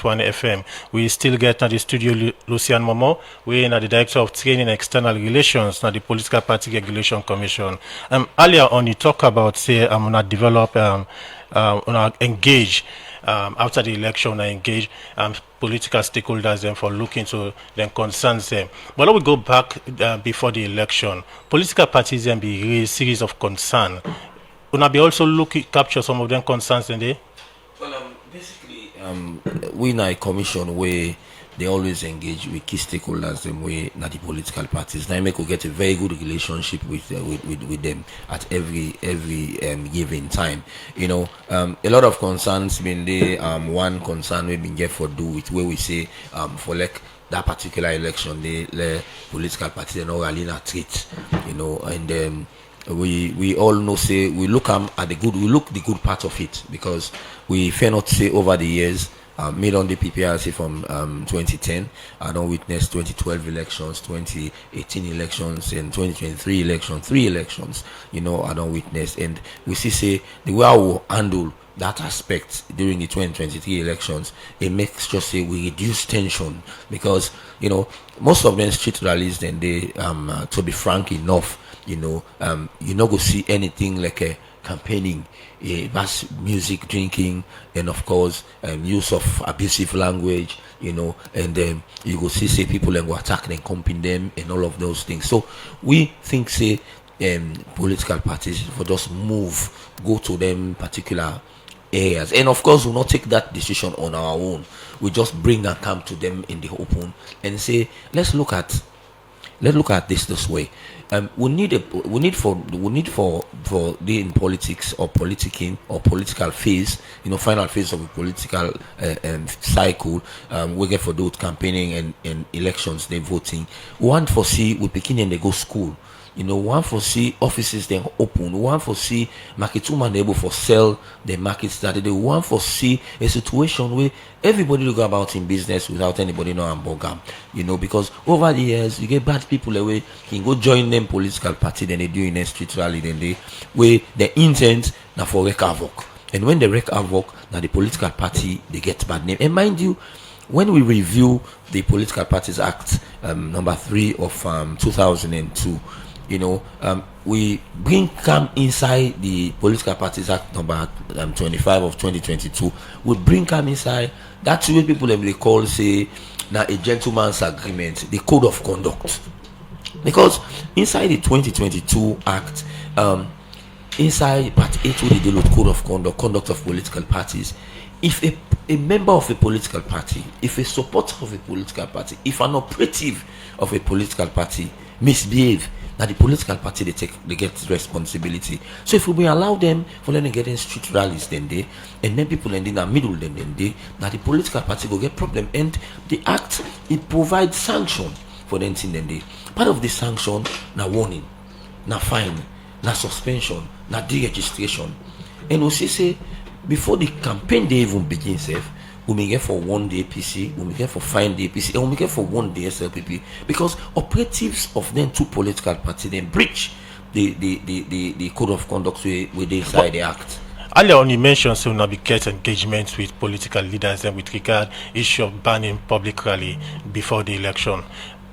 1 FM. We still get at the studio Lucian Momo. We are the Director of Training and External Relations at the Political Party Regulation Commission. Earlier on, you talk about, say, I'm going to develop, engage after the election, I engage political stakeholders for looking to their concerns. But let we go back before the election. Political parties be raised series of concern. Will be also capture some of them concerns in there? Well, basically, we in a commission where they always engage with key stakeholders them way not the political parties. Now make we get a very good relationship with them at every given time. You know, a lot of concerns been there. One concern we been get for do with where we say for like that particular election the political parties they not really not treat, you know, and we all know say we look at the good part of it, because we fair not say over the years made on the PPRC from 2010. I don't witness 2012 elections, 2018 elections, and 2023 elections, 3 elections. You know, I don't witness, and we say the way I will handle that aspect during the 2023 elections, it makes just say we reduce tension, because you know most of them street rallies, and they to be frank enough, you know, you not go see anything like a campaigning, mass music, drinking, and of course use of abusive language, you know, and then you go see people and go attack and comping them and all of those things. So we think say political parties for just go to them particular areas, and of course we'll not take that decision on our own. We just bring and come to them in the open and say let's look at this way. We need for the in politics or politicking or political phase, you know, final phase of a political cycle. We get for those campaigning and elections, they voting. We want for see we begin and they go school. You know, one for see offices then open, one for see market woman able for sell the market started. One for see a situation where everybody will go about in business without anybody know hamburger. You know, because over the years you get bad people away can go join them political party, then they do in a street rally, then they where the intent now for wreak havoc. And when they wreak havoc, now the political party they get bad name. And mind you, when we review the Political Parties Act number 3 of 2002. You know, we come inside the Political Parties Act number 25 of 2022. We come inside that's what people they call say now a gentleman's agreement, the code of conduct. Because inside the 2022 Act, inside Part 8 with the deal with code of conduct of political parties, if a member of a political party, if a supporter of a political party, if an operative of a political party misbehave, that the political party they get responsibility. So if we allow them for them to get in street rallies then they, and then people in the middle then they, that the political party will get problem. And the act it provides sanction for them then they. Part of the sanction now warning, now fine, now suspension, now deregistration. And we say before the campaign day even begins, we may get for 1 day APC, we may get for 5 day APC, and we may get for 1 day SLPP, because operatives of them 2 political parties then breach the code of conduct where they inside the act. Earlier on, you mentioned so now we get engagement with political leaders and with regard issue of banning public rally before the election.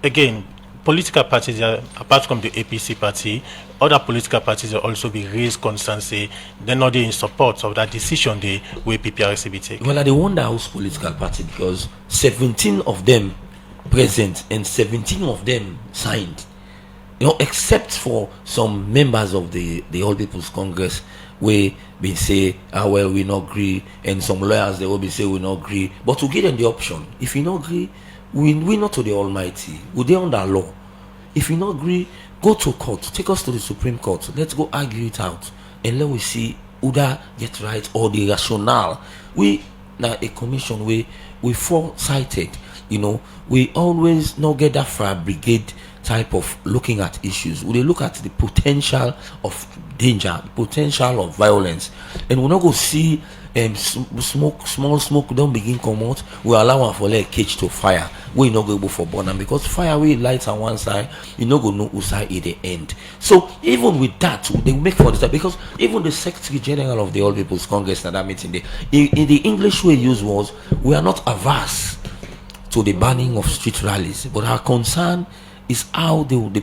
Again, political parties, apart from the APC party, other political parties will also be raised concerns, say they're not in support of that decision the way PPRC be taken. Well, I wonder house political party, because 17 of them present and 17 of them signed. You know, except for some members of the All People's Congress, where they say, well, we not agree, and some lawyers they will be say we not agree. But to give them the option, if you not agree, we not to the Almighty. We they under law. If you not agree, go to court. Take us to the Supreme Court. Let's go argue it out, and let we see who that get right or the rationale. We now a commission where we foresighted. You know, we always not get that fire brigade type of looking at issues. We dey look at the potential of danger, the potential of violence, and we not go see small smoke don't begin come out. We allow am for like cage to fire. We not go able for burn am, because fire we light on one side, you not go know whose side it the end. So even with that, they make for this, because even the Secretary General of the All People's Congress at that meeting, in the English way used was, we are not averse to the banning of street rallies, but our concern is how the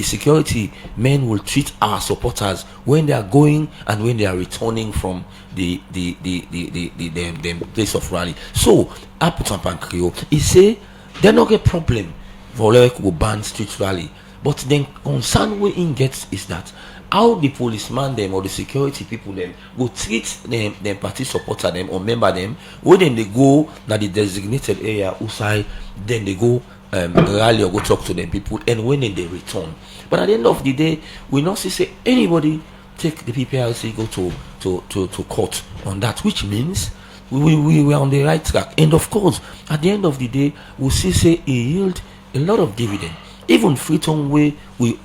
security men will treat our supporters when they are going and when they are returning from the place of rally. So Aputan Pankrio, he say they no get problem for like go ban street rally, but then concern we in gets is that how the policeman them or the security people them go treat them party supporter them or member them when then they go na the designated area outside, then they go rally or go talk to them people, and when then they return. But at the end of the day, we not see say anybody take the PPRC go to court on that, which means we were on the right track. And of course, at the end of the day, we see say it yield a lot of dividend. Even Freetown way we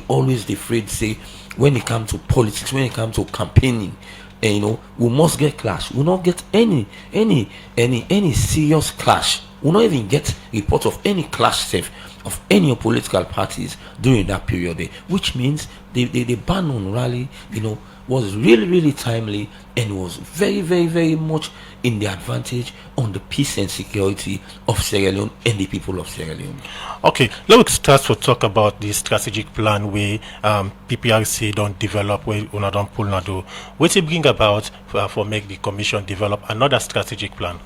always afraid say when it comes to politics, when it comes to campaigning, and you know, we must get clash. We not get any serious clash. We not even get report of any clash safe of any political parties during that period, which means the ban on rally, you know, was really timely and was very much in the advantage on the peace and security of Sierra Leone and the people of Sierra Leone. Okay, let's start to talk about the strategic plan where PPRC don't develop, where una don't pull na do. What it bring about for make the commission develop another strategic plan?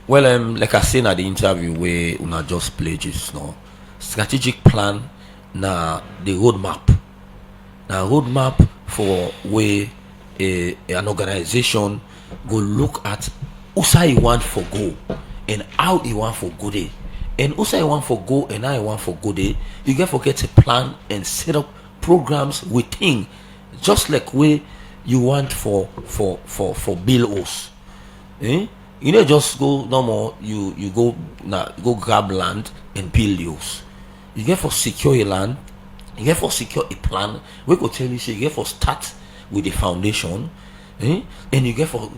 Well, like I said at the interview where una just played just now, strategic plan na the roadmap. Now roadmap for where an organization go look at usa you want for go and how you want for go there. And usa you want for go and how you want for go there, you get to get a plan and set up programs within, just like where you want for build us. You know, just go no more. You go grab land and build yours. You get for secure a land. You get for secure a plan. We could tell you say you get for start with the foundation, and you get for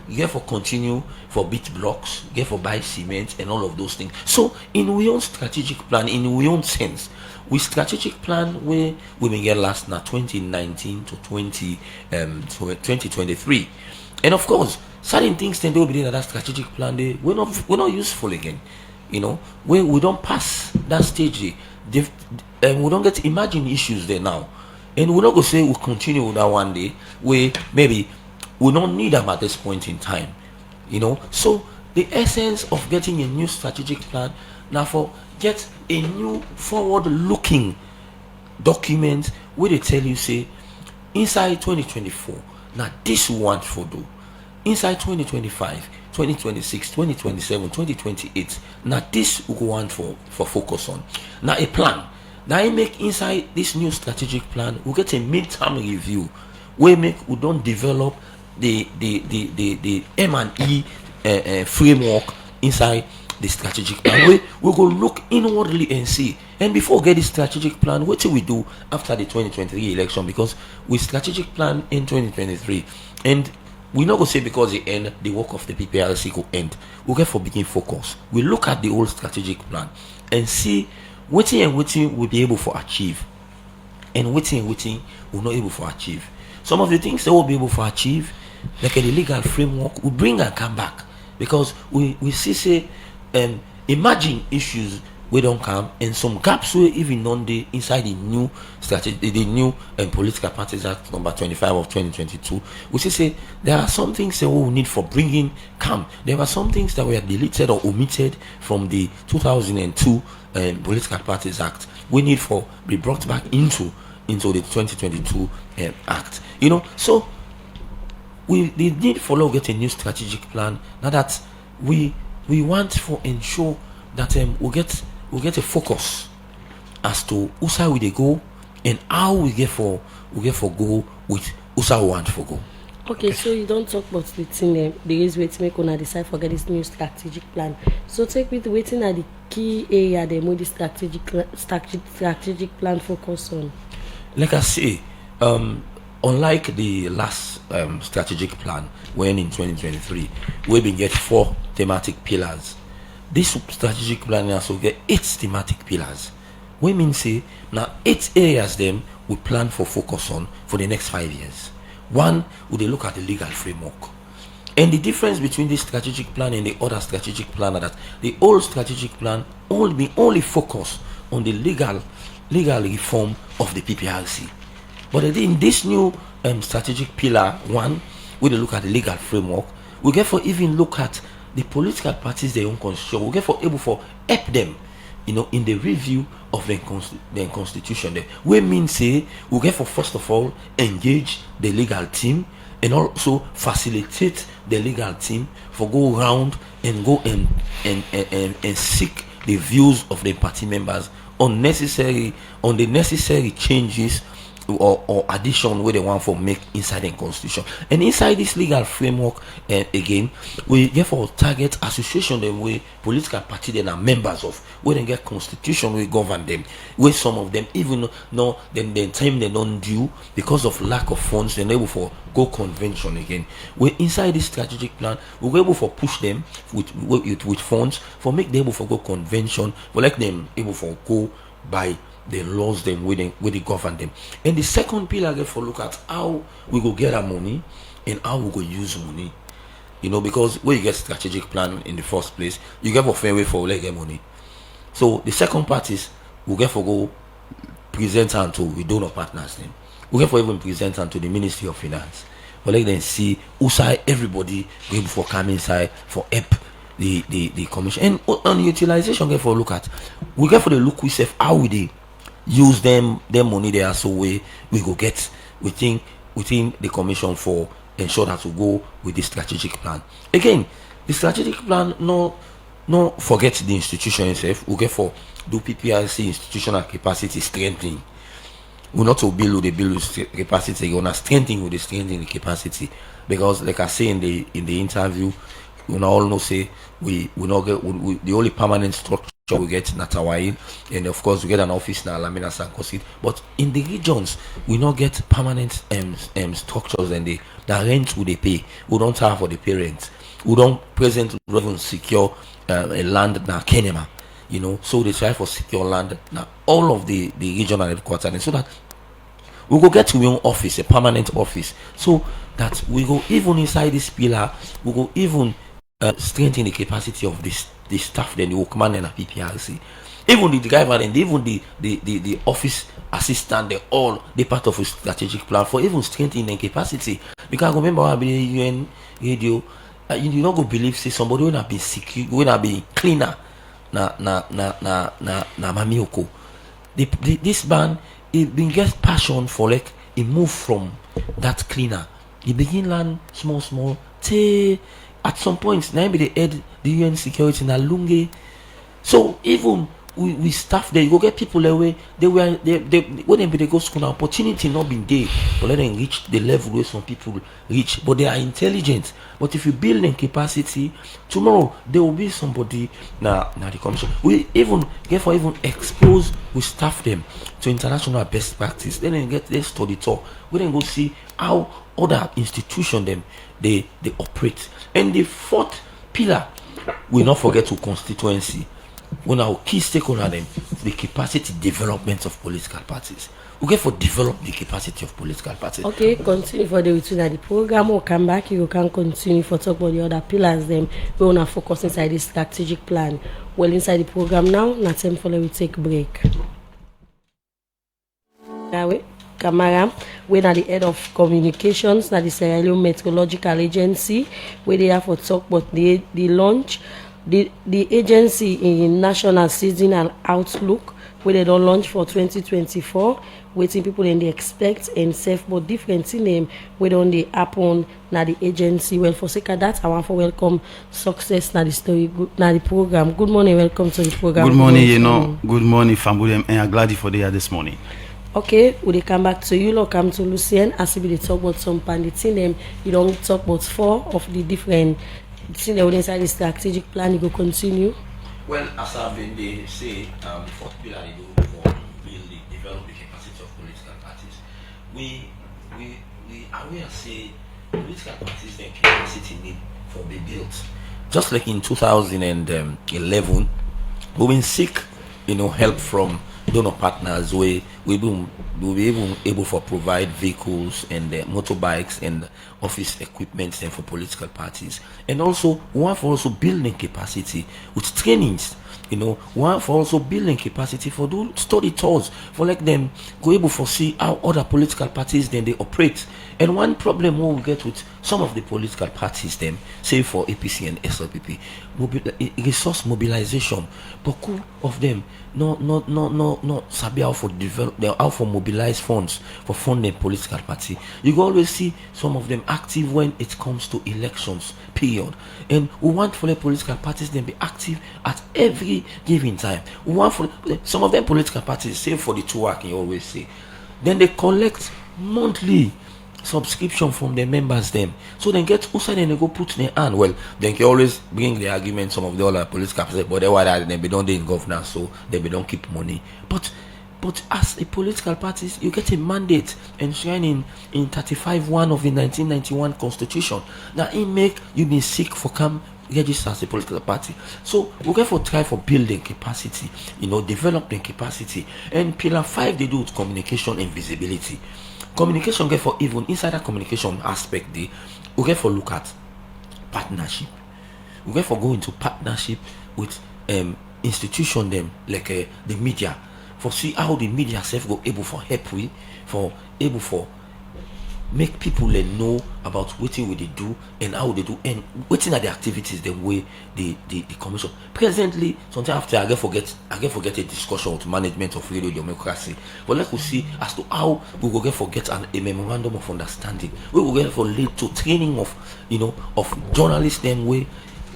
continue for bit blocks. You get for buy cement and all of those things. So in we own strategic plan, in we own sense, we strategic plan where we may get last now 2019 to 2023, and of course certain things then they will be in that strategic plan. We're not useful again. You know, we don't pass that stage. We don't get to imagine issues there now, and we're not gonna say we'll continue with that one day where maybe we don't need them at this point in time. You know, so the essence of getting a new strategic plan now for get a new forward-looking document where they tell you say inside 2024 now this we want for do. Inside 2025, 2026, 2027, 2028. Now this we want for focus on. Now a plan. Now I make inside this new strategic plan, we get a mid-term review where we don't develop the M&E framework inside the strategic plan. We go look inwardly and see. And before we get the strategic plan, what do we do after the 2023 election? Because we strategic plan in 2023, and we not go say because the end the work of the PPRC go end. We get for begin focus. We look at the old strategic plan and see what we'll be able to achieve, and what we're not able to achieve. Some of the things that we'll be able to achieve, like the legal framework, we bring and come back, because we see say emerging issues we don't come, and some gaps we even on the inside the new strategy, the new Political Parties Act number 25 of 2022. We say there are some things that we need for bringing come. There are some things that were deleted or omitted from the 2002 Political Parties Act. We need for be brought back into the 2022 Act. You know, so we need for law get a new strategic plan. Now that we want for ensure that we get a focus as to whose side we go and how we get for go with whose side we want for go. Okay, so you don't talk about the thing there is waiting make una decide for get this new strategic plan. So take with waiting at the key area they move the strategic plan focus on. Like I say, unlike the last strategic plan, when in 2023 we been get 4 thematic pillars, this strategic plan also get 8 thematic pillars. We mean say now 8 areas them we plan for focus on for the next 5 years. One, we dey look at the legal framework. And the difference between this strategic plan and the other strategic plan are that the old strategic plan only focus on the legal reform of the PPRC. But in this new strategic pillar 1, we dey look at the legal framework. We get for even look at the political parties their own constitution. We get for able for help them, in the review of their constitution. We mean say we get for first of all engage the legal team and also facilitate the legal team for go around and go and seek the views of the party members on the necessary changes or addition where they want for make inside the constitution. And inside this legal framework, again, we therefore target association them with political party they are members of, where they get constitution we govern them, where some of them even know then the time they don't due because of lack of funds, they're able for go convention again. We inside this strategic plan, we're able for push them with funds for make them able for go convention, for like them able for go by the laws them where they govern them. And the second pillar get for look at how we go get our money and how we go use money. Because when you get strategic plan in the first place, you get for fair way for like get money. So the second part is we get for go present and to we donor partners them. We get for even present and to the Ministry of Finance. But like then see who side everybody going for come inside for help the commission. And on utilization get for look at we get for the look we say how we they use them money there so we go get within the commission for ensure that we go with the strategic plan. Again, the strategic plan no forget the institution itself. We get for do PPRC institutional capacity strengthening. We not to build with the build with capacity, we not strengthening with the strengthening the capacity. Because like I say in the interview, we all know say we not get the only permanent structure we get in Atawain, and of course we get an office in Alamina Sankosit. But in the regions, we not get permanent structures, and the rent we they pay. We don't have for the parents. We don't presently even secure a land na Kenema. So they try for secure land now all of the regional headquarters, and so that we go get to your office, a permanent office, so that we go even inside this pillar, we go even strengthen the capacity of the staff, then the workman and the PPRC, even the driver and even the office assistant, they all they part of a strategic plan for even strengthening the capacity. Because I remember when I be UN radio, you not go believe say somebody will not be secure, will not be cleaner na Mamioko. This man he been get passion for like he move from that cleaner. He begin learn small till at some point now be the head the UN security na Lunge. So even we staff there, you go get people away. They when they go school, now opportunity not been there, but let them reach the level where some people reach. But they are intelligent. But if you build in capacity, tomorrow there will be somebody now the commission. We even get for even expose, we staff them to international best practice. Then they get their study tour. We then go see how other institutions them they operate. And the fourth pillar, we not forget to constituency. When our key stakeholder them the capacity development of political parties. We get for develop the capacity of political parties. Okay, continue for the return of the program or come back. You can continue for talk about the other pillars. Them we wanna focus inside this strategic plan. Well, inside the program now, not time for we take break. Now, Kamara, we are the head of communications, na the Sierra Leone Meteorological Agency, where they have for talk about the launch. The agency in national seasonal outlook where they don't launch for 2024, waiting people and they expect and safe but different in them where don't they happen na the agency. Well, for sake of that, I want to welcome success na the story na the program. Good morning, welcome to the program. Good morning, good morning, family, and I'm glad for there this morning. Okay, we dey come back to you, like come to Lucien, as we dey talk about some thing them, you don't talk about 4 of the different thing that inside the strategic plan, you go continue. Well, as I've been they say, the fourth pillar they do for building, develop the capacity of political parties. We aware say political parties their capacity need for be built. Just like in 2011, we been seek, help from donor partners where we be even able for provide vehicles and motorbikes and office equipment then for political parties, and also one for also building capacity with trainings. One for also building capacity for do study tours for like them go able for see how other political parties then they operate. And one problem we get with some of the political parties them, say for APC and SLPP, resource mobilization. Beaucoup of them no sabi how for develop how for mobilize funds for funding political party. You go always see some of them active when it comes to elections period, and we want for the political parties then be active at every given time. We want for some of them political parties, say for the tour, can you always say, then they collect monthly subscription from the members them, so then get outside and they go put their hand. Well, they can always bring the argument some of the other political parties, but they were that they don't in governance, so they don't keep money. But as a political parties, you get a mandate enshrined in 35(1) of the 1991 constitution. Now it make you be sick for come register as a political party. So we get for try for building capacity, developing capacity. And pillar 5 they do with communication and visibility. Communication get for even insider communication aspect we get for look at partnership. We get for go into partnership with institution them like the media, for see how the media self go able for help we for able for make people know about what we they do and how they do and what are the activities the way the commission presently. Sometimes after I get forget a discussion with management of radio democracy, but like we see as to how we will get forget a memorandum of understanding we will get for lead to training of journalists them way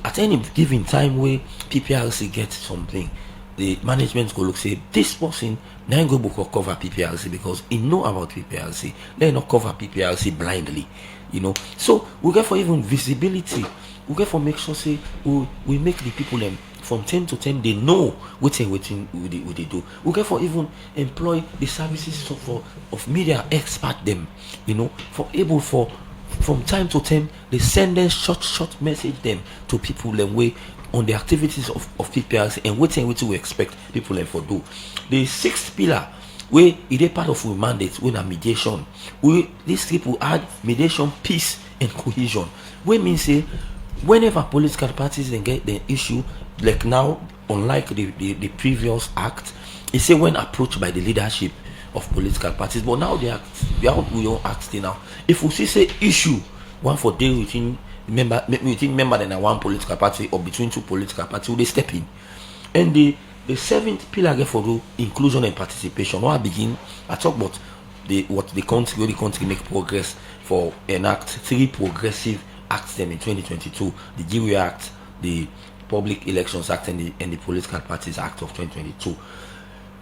at any given time where PPRC get something. The management go look say this person now go book or cover PPRC because he know about PPRC. They not cover PPRC blindly, So we get for even visibility. We get for make sure say we make the people them from 10 to 10 they know what they do. We get for even employ the services of media expert them, for able for from time to time they send them short message them to people them way on the activities of PPRC and what we expect people for do. The 6th pillar where it is part of our mandate when a mediation. These people add mediation, peace and cohesion. We mean say whenever political parties then get the issue, like now, unlike the previous act, it say when approached by the leadership of political parties, but now we don't act now. If we see issue one for deal within member than one political party or between 2 political parties, they step in. And the 7th pillar get for inclusion and participation. When I begin, I talk about the country make progress for enact 3 progressive acts them in 2022: the GWA Act, the Public Elections Act, and the Political Parties Act of 2022.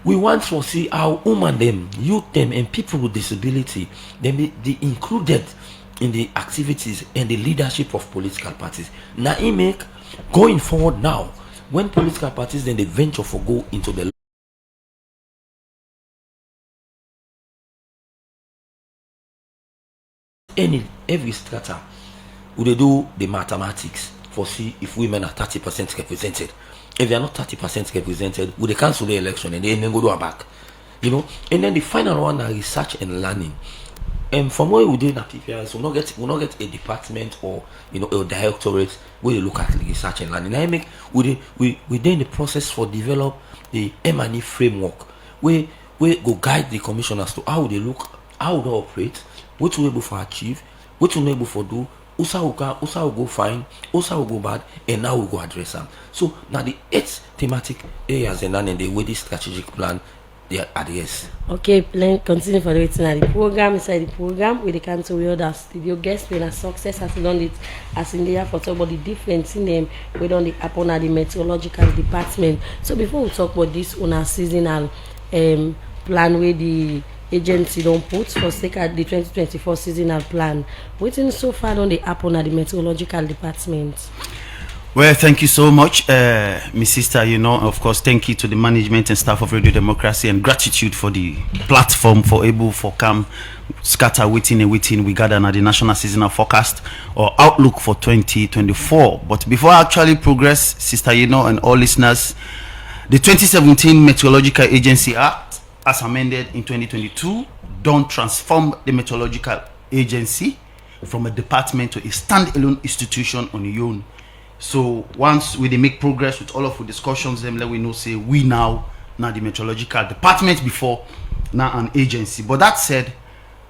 We want to see how women them, youth them, and people with disability they be included in the activities and the leadership of political parties. Now it make going forward now when political parties then they venture for go into the every strata, would they do the mathematics for see if women are 30% represented. If they are not 30% represented, would they cancel the election and then go back? And then the final one are research and learning. And from where we did at PPRS, we not get a department or a directorate where they look at research and learning. I make we in the process for develop the M&E framework where go guide the commissioners to how they look, how they operate, what we able for achieve, what we able for do, also will go fine, also will go bad, and now we go address them. So now the 8 thematic areas and then the way this strategic plan they address. Okay, continue for the waiting at the program. Inside the program, we can to we other studio guests when a success as done it as in there for talk about the difference in them we done the upon at the meteorological department. So before we talk about this on our seasonal plan with the agency don put for sake of the 2024 seasonal plan. Wetin so far don dey happen at the meteorological department? Well, thank you so much, my sister. Of course, thank you to the management and staff of Radio Democracy, and gratitude for the platform for able for come scatter waiting we gather at the national seasonal forecast or outlook for 2024. But before I actually progress, sister, and all listeners, the 2017 Meteorological Agency Act, as amended in 2022, don't transform the Meteorological Agency from a department to a standalone institution on its own. So once we make progress with all of the discussions, then let we know say we now the meteorological department before now an agency. But that said,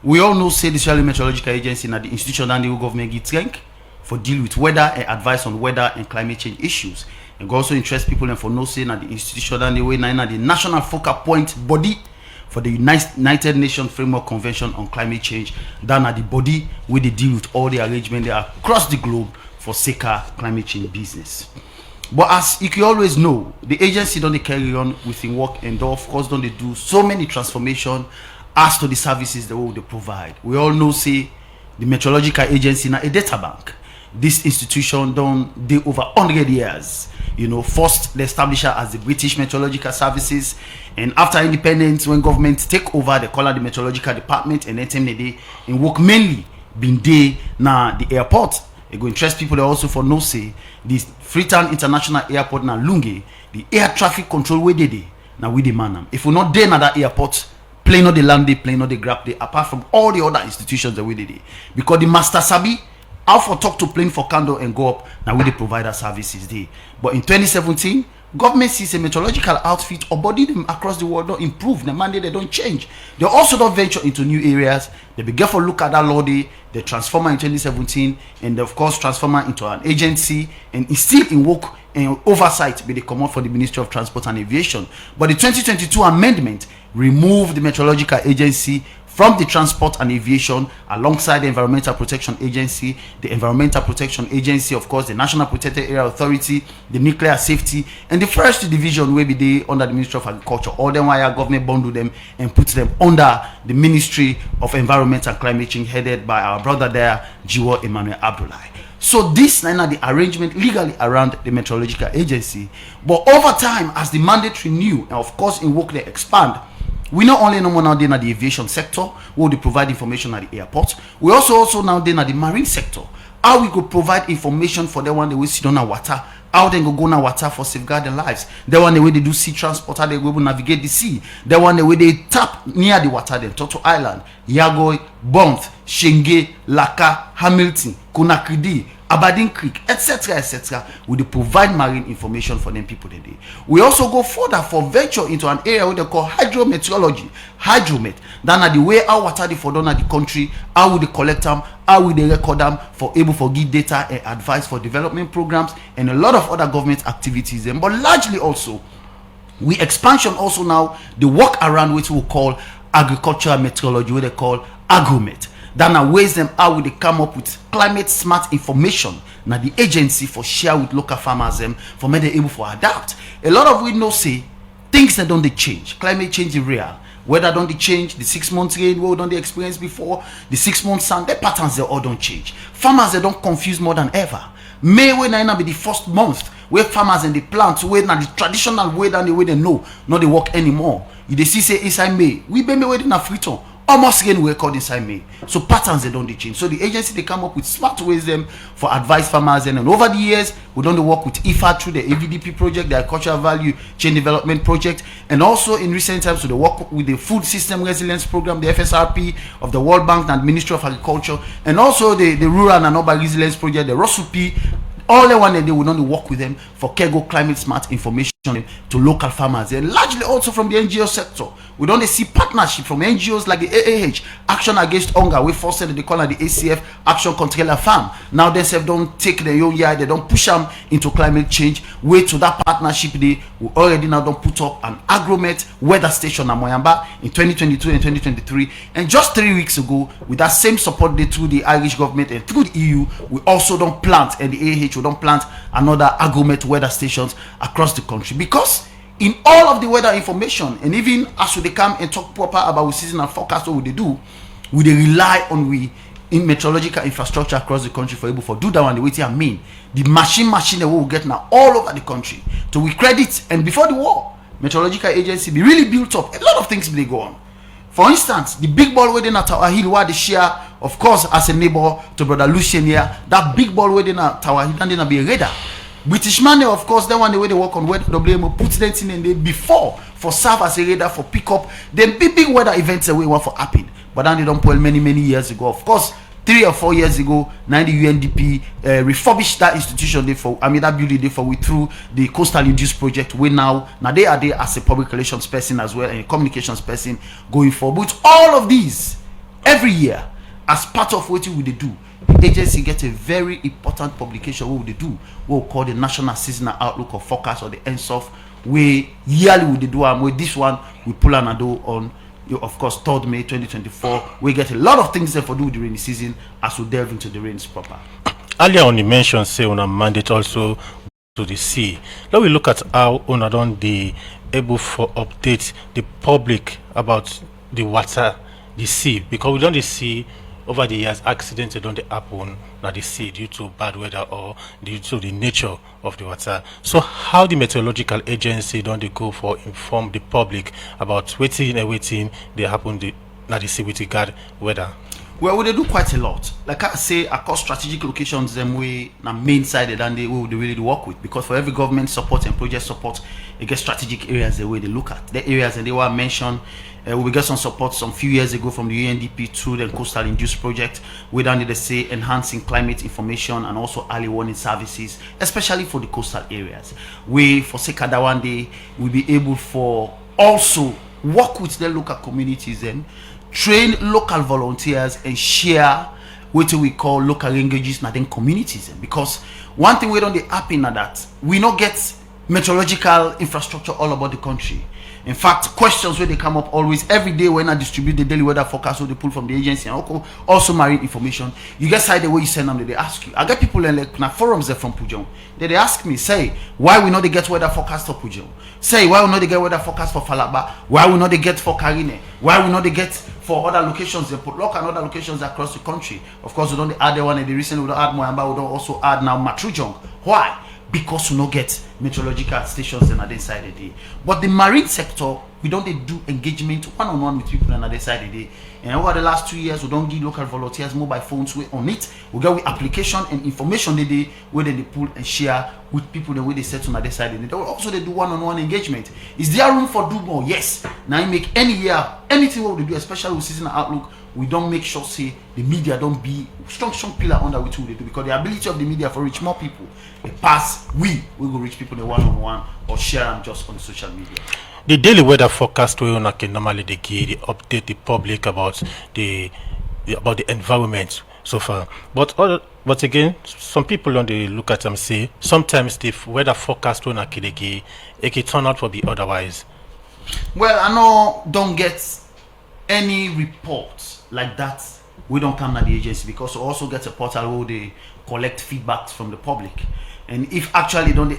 we all know say the Meteorological Agency now the institution and the government gets rank for deal with weather and advice on weather and climate change issues. And go also interest people and for no say now the institution and the way now the national focal point body for the United Nations Framework Convention on Climate Change. That are the body where they deal with all the arrangements across the globe for saker climate change business. But as you can always know, the agency don't carry on with in work, and of course don't they do so many transformation as to the services they will provide. We all know say the Meteorological Agency now a data bank. This institution don't they over 100 years. First they established her as the British Meteorological Services, and after independence, when government take over, they call her the Meteorological Department, and then they in work mainly been day now the airport. It go interest people also for no say the Freetown International Airport na Lunge, the air traffic control where they now we demand them. If we not there na that airport, plane not the land day, plane not the grab day, apart from all the other institutions that we did, because the master sabi how for talk to plane for candle and go up now we the provider services day. But in 2017, government sees a meteorological outfit or body them across the world don't improve. The mandate they don't change. They also don't venture into new areas. They be careful look at that law day, the transformer in 2017, and of course transformer into an agency, and it's still in work and oversight be they come out for the Ministry of Transport and Aviation. But the 2022 amendment removed the Meteorological Agency from the Transport and Aviation alongside the Environmental Protection Agency, the Environmental Protection Agency, of course, the National Protected Area Authority, the Nuclear Safety, and the Forestry Division will be there under the Ministry of Agriculture. All them wire government bundle them and put them under the Ministry of Environment and Climate Change, headed by our brother there, Jiwo Emmanuel Abdullahi. So this is the arrangement legally around the Meteorological Agency. But over time, as the mandate renew, and of course in work they expand, we not only know now in the aviation sector, where they provide information at the airport. We also now in the marine sector, how we could provide information for the one they will sit on our water, how they go na water for safeguard their lives. The one the way they do sea transport, how they will navigate the sea. The one the way they tap near the water, then Toto Island, Yagoy, Bonth, Shenge, Laka, Hamilton, Conakry, Aberdeen Creek, etc., we do provide marine information for them people today. We also go further for venture into an area where they call hydrometeorology, hydromet. That are the way our water they for done at the country, how we they collect them, how we they record them for able for give data and advice for development programs and a lot of other government activities. But largely also, we expansion also now the work around which we call agricultural meteorology, what they call agromet. That are ways them how would they come up with climate smart information. Now the agency for share with local farmers them for me they able for adapt. A lot of we know say things that don't they change. Climate change is real. Weather don't they change. The 6 months rain we don't they experience before. The 6 months sun, their patterns they all don't change. Farmers they don't confuse more than ever. May when I be the first month where farmers and the plants where now the traditional way than the way they know not they work anymore. You they see say inside May we be waiting a Freetown. Almost again we record inside May. So patterns they don't change. So the agency they come up with smart ways them for advice farmers and over the years we don't work with IFA through the AVDP project, the Agricultural Value Chain Development Project, and also in recent times to the work with the Food System Resilience Program, the FSRP of the World Bank and Ministry of Agriculture, and also the Rural and Urban Resilience Project, the ROSUP. All the one that they will not work with them for cargo climate smart information to local farmers, and largely also from the NGO sector. We don't see partnership from NGOs like the AAH, Action Against Hunger. We first said they call it the ACF, Action Control a Farm. Now they say don't take the young year, they don't push them into climate change. Wait to that partnership. They we already now don't put up an agromet weather station at Moyamba in 2022 and 2023. And just 3 weeks ago, with that same support they through the Irish government and through the EU, we also don't plant, and the AAH we don't plant another agromet weather stations across the country, because in all of the weather information, and even as we come and talk proper about the seasonal forecast, what we do, we dey rely on we in meteorological infrastructure across the country for able for do that one the way I mean. The machine that we will get now all over the country. So we credit, and before the war, meteorological agency be really built up. A lot of things they go on. For instance, the big ball within at Tower Hill, where they share, of course, as a neighbor to Brother Lucien here, that big ball within at Tower Hill, and then be a radar. British man, of course, then one the way they work on weather WMO put that in the before for serve as a radar for pick up. Then big weather events away one for happen. But then they don't pull many years ago. Of course, 3 or 4 years ago, now the UNDP refurbished that institution there for, that building there for we through the Coastal Induce project. We now they are there as a public relations person as well and a communications person going forward. But all of these, every year, as part of what we do, the agency gets a very important publication. What we do, what we call the National Seasonal Outlook or Forecast or the NSOF. We yearly we do with this one we pull an ado on. Of course, 3rd May 2024, we get a lot of things there for do during the season as we delve into the rains proper. Earlier on, you mentioned say on a mandate also to the sea. Now we look at how on don't the able for update the public about the water, the sea, because we don't see over the years accidents don't happen at the sea due to bad weather or due to the nature of the water. So how the meteorological agency don't they go for inform the public about waiting they happen at the sea with regard weather? Well, they do quite a lot. Like I say, across strategic locations, them way na main side and they will really work with, because for every government support and project support, they get strategic areas the way they look at the areas, and they were mentioned. We got some support some few years ago from the UNDP through the Coastal Induce project. We done they say enhancing climate information and also early warning services, especially for the coastal areas. We for Sekada one day will be able for also work with the local communities and train local volunteers and share what we call local languages in communities. Because one thing we don't happen at that, we not get meteorological infrastructure all about the country. In fact, questions where they come up always every day when I distribute the daily weather forecast, so they pull from the agency and also marine information. You get side the way you send them, they ask you. I get people in like forums there from Pujong. They ask me, say, why we not they get weather forecast for Pujong? Say, why we not they get weather forecast for Falaba? Why we not they get for Karine? Why we not they get for other locations? They put local and other locations across the country. Of course, we don't add the one and they recently we don't add Moyamba, we don't also add now Matrujong. Why? Because we don't get meteorological stations on the other side of the day. But the marine sector, we don't do engagement one-on-one with people on the other side of the day. And over the last 2 years, we don't give local volunteers mobile phones on it. We get with application and information they where they pull and share with people the way they set on the other side of the day. Also they do one-on-one engagement. Is there room for do more? Yes. Now you make any year anything what we do, especially with seasonal outlook. We don't make sure say the media don't be strong pillar under which we do, because the ability of the media for reach more people it pass we will reach people in one-on-one or share them just on the social media. The daily weather forecast we normally they update the public about the environment so far. But again, some people on the look at them say sometimes the weather forecast we it can turn out to be otherwise. Well, I know don't get any reports like that. We don't come to the agency, because we also get a portal where they collect feedback from the public. And if actually don't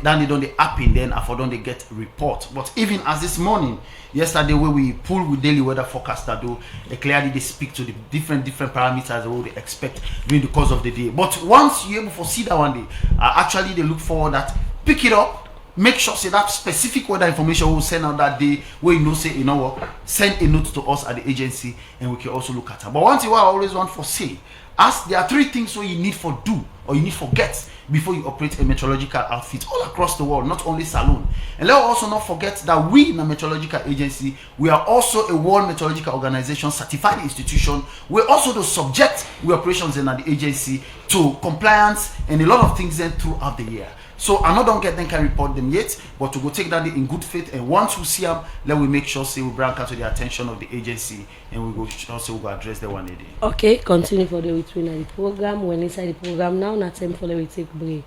happen, then after don't they get report. But even as this morning, yesterday where we pull with daily weather forecast that do clearly they speak to the different parameters what they expect during the course of the day. But once you're able to see that one day, actually they look forward that pick it up. Make sure say that specific weather information will send out that day where you know say you know what, send a note to us at the agency and we can also look at it. But one thing I always want for say, as there are 3 things what you need for do or you need for get before you operate a meteorological outfit all across the world, not only Salone. And let's also not forget that we in a meteorological agency, we are also a World Meteorological Organization certified institution. We're also to subject we operations in the agency to compliance and a lot of things then throughout the year. So I not don't get them can report them yet, but to go take that in good faith, and once we see them, then we make sure say we bring out to the attention of the agency and we go also go address the one day. Okay, continue for the between the program. When inside the program now, not time for the we take break.